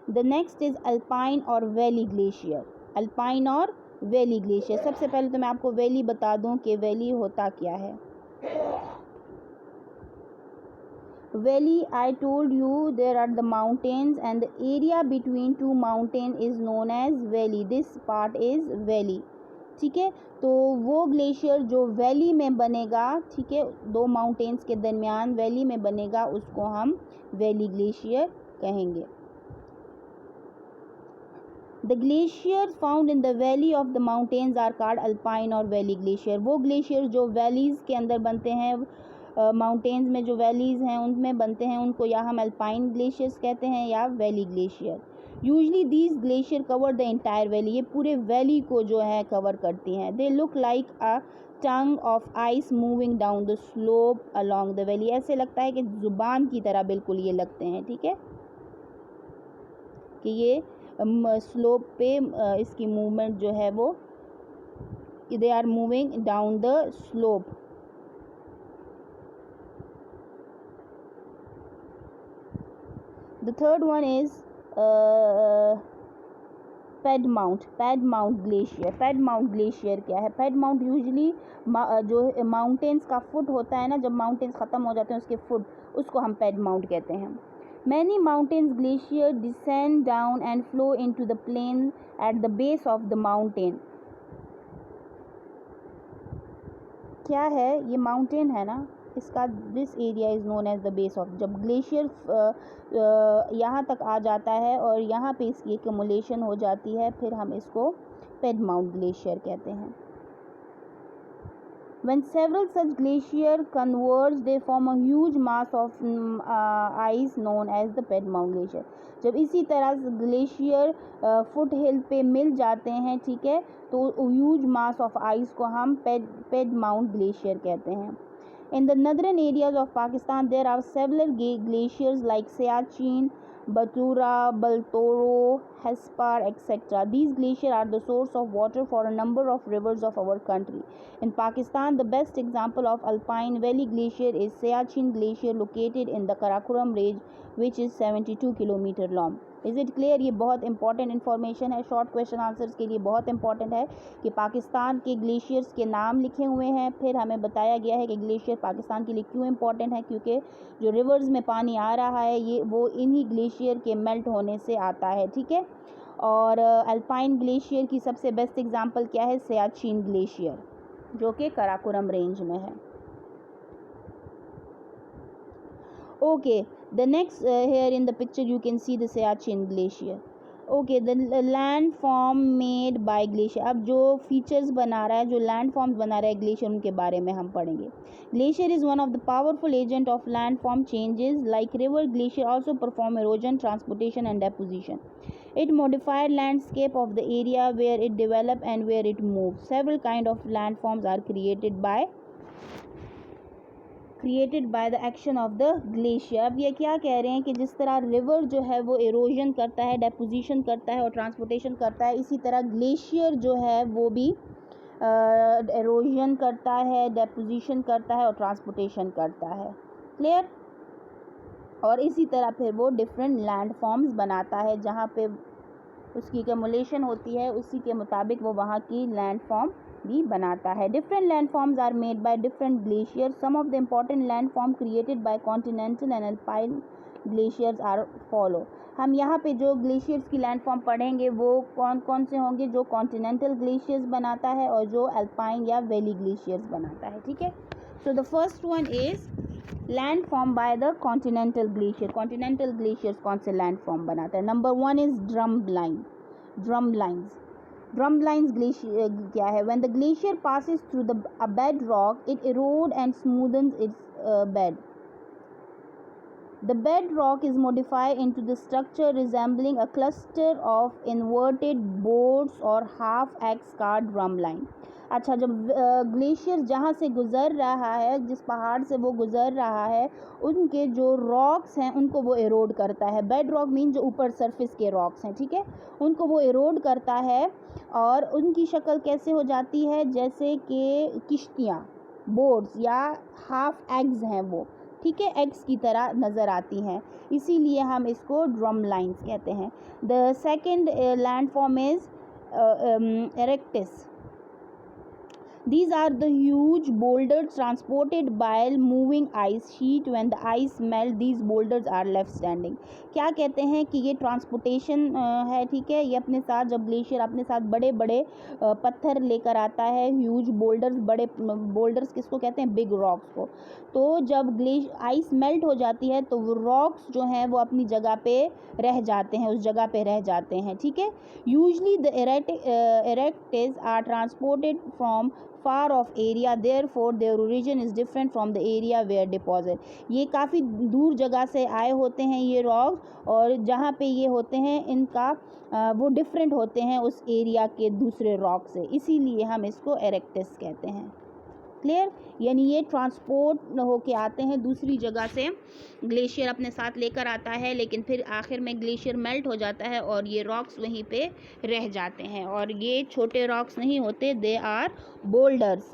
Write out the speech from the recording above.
The next is alpine और valley glacier. Alpine और valley glacier. सबसे पहले तो मैं आपको वैली बता दूं कि वैली होता क्या है। Valley, I told you there are the mountains and the area between two mountains is known as valley. This part is valley. ठीक है, तो वो ग्लेशियर जो वैली में बनेगा, ठीक है, दो माउंटेन्स के दरमियान वैली में बनेगा, उसको हम वैली ग्लेशियर कहेंगे। The glaciers found in the valley of the mountains are called alpine और वैली ग्लेशियर। वो ग्लेशियर जो वैलीज़ के अंदर बनते हैं, माउंटेन्स में जो वैलीज़ हैं उनमें बनते हैं, उनको या हम अल्पाइन ग्लेशियर्स कहते हैं या valley glacier. Usually these glacier cover the entire valley. ये पूरे वैली को जो है कवर करती हैं। They look like a tongue of ice moving down the slope along the valley. ऐसे लगता है कि ज़ुबान की तरह बिल्कुल ये लगते हैं, ठीक है, कि ये स्लोप पे इसकी मूवमेंट जो है वो they are moving down the slope. The third one is Piedmont Glacier। Piedmont Glacier क्या है? Piedmont यूजली जो माउंटेन्स का फुट होता है ना, जब माउंटेन्स ख़त्म हो जाते हैं उसके फुट, उसको हम Piedmont कहते हैं। Many mountains glacier descend down and flow into the plain at the base of the mountain। क्या है ये? माउंटेन है ना, इसका this area is known as the base of. जब ग्लेशियर यहाँ तक आ जाता है और यहाँ पे इसकी एक्यूमुलेशन हो जाती है, फिर हम इसको Piedmont ग्लेशियर कहते हैं। When several such glaciers converge, they form a huge mass of ice known as the Piedmont Glacier। जब इसी तरह ग्लेशियर फुट हिल पे मिल जाते हैं, ठीक है, तो ह्यूज मास ऑफ आइस को हम Piedmont ग्लेशियर कहते हैं। In the northern areas of Pakistan, there are several glaciers like Siachen, Batura, Baltoro, Hespar, etc. These glaciers are the source of water for a number of rivers of our country. In Pakistan, the best example of alpine valley glacier is Siachen Glacier located in the Karakoram range, which is 72 kilometre long. Is it clear? ये बहुत important information है, short question answers के लिए बहुत important है कि पाकिस्तान के glaciers के नाम लिखे हुए हैं, फिर हमें बताया गया है कि ग्लेशियर पाकिस्तान के लिए क्यों इंपॉर्टेंट है, क्योंकि जो रिवर्स में पानी आ रहा है ये वो इन्हीं ग्लेशियर के मेल्ट होने से आता है, ठीक है। और अल्पाइन ग्लेशियर की सबसे बेस्ट एग्जाम्पल क्या है? सियाचिन ग्लेशियर, जो कि कराकोरम रेंज में है। Okay, the next here in the picture you can see the Siachen Glacier. Okay, the landform made by glacier। अब जो फीचर्स बना रहा है, जो लैंडफॉर्म्स बना रहा है ग्लेशियर, उनके बारे में हम पढ़ेंगे। Glacier is one of the powerful agent of landform changes like river. Glacier also perform erosion, transportation and deposition. It modified landscape of the area where it developed and where it moved. Several kind of landforms are created by the action of the glacier। अब ये क्या कह रहे हैं कि जिस तरह river जो है वो इरोजन करता है, डेपोजिशन करता है और ट्रांसपोर्टेशन करता है, इसी तरह ग्लेशियर जो है वो भी इरोजन करता है, डेपोजिशन करता है और ट्रांसपोर्टेशन करता है। क्लियर? और इसी तरह फिर वो डिफरेंट लैंड फॉर्म्स बनाता है, जहाँ पे उसकी एक्यूमुलेशन होती है उसी के मुताबिक वो वहाँ की लैंड फॉर्म भी बनाता है। Different land forms are made by different glacier. Some of the important land form created by continental and alpine glaciers are follow. हम यहाँ पे जो ग्लेशियर्स की लैंड फॉर्म पढ़ेंगे वो कौन कौन से होंगे? जो कॉन्टिनेंटल ग्लेशियर्स बनाता है और जो अल्पाइन या वैली ग्लेशियर्स बनाता है, ठीक है। So the first one is land form by the continental glacier. Continental glaciers कौन से लैंड फॉर्म बनाता है? Number one is drumlins glacier क्या है? When the glacier passes through a bedrock it erode and smoothens its bed. The bedrock is modified into the structure resembling a cluster of inverted boards or half-X scarred drum line। अच्छा, जब glacier जहाँ से गुज़र रहा है, जिस पहाड़ से वो गुज़र रहा है, उनके जो रॉक्स हैं उनको वो एरोड करता है। बेड रॉक मीन जो ऊपर सरफेस के रॉक्स हैं, ठीक है, उनको वो एरोड करता है और उनकी शक्ल कैसे हो जाती है? जैसे कि किश्तियाँ, बोर्ड्स या हाफ एग्स हैं वो, ठीक है, एग्स की तरह नज़र आती हैं, इसीलिए हम इसको ड्रम लाइंस कहते हैं। The second land form is erectus. These are the huge boulders transported by moving ice sheet. When the ice melt, these boulders are left standing. क्या कहते हैं कि ये ट्रांसपोर्टेशन है, ठीक है। ये अपने साथ, जब ग्लेशियर अपने साथ बड़े बड़े पत्थर लेकर आता है, ह्यूज बोल्डर्स, बड़े बोल्डर्स किसको कहते हैं, बिग रॉक्स को। तो जब आइस मेल्ट हो जाती है तो वो रॉक्स जो हैं वो अपनी जगह पे रह जाते हैं, उस जगह पे रह जाते हैं, ठीक है। Usually the erectus are transported from far off area, therefore their origin is different from the area where deposit. ये काफ़ी दूर जगह से आए होते हैं ये रॉक्स, और जहाँ पे ये होते हैं इनका वो डिफरेंट होते हैं उस एरिया के दूसरे रॉक से, इसीलिए हम इसको एरेक्टस कहते हैं। क्लियर, यानी ये ट्रांसपोर्ट होके आते हैं दूसरी जगह से, ग्लेशियर अपने साथ लेकर आता है, लेकिन फिर आखिर में ग्लेशियर मेल्ट हो जाता है और ये रॉक्स वहीं पे रह जाते हैं, और ये छोटे रॉक्स नहीं होते, दे आर बोल्डर्स।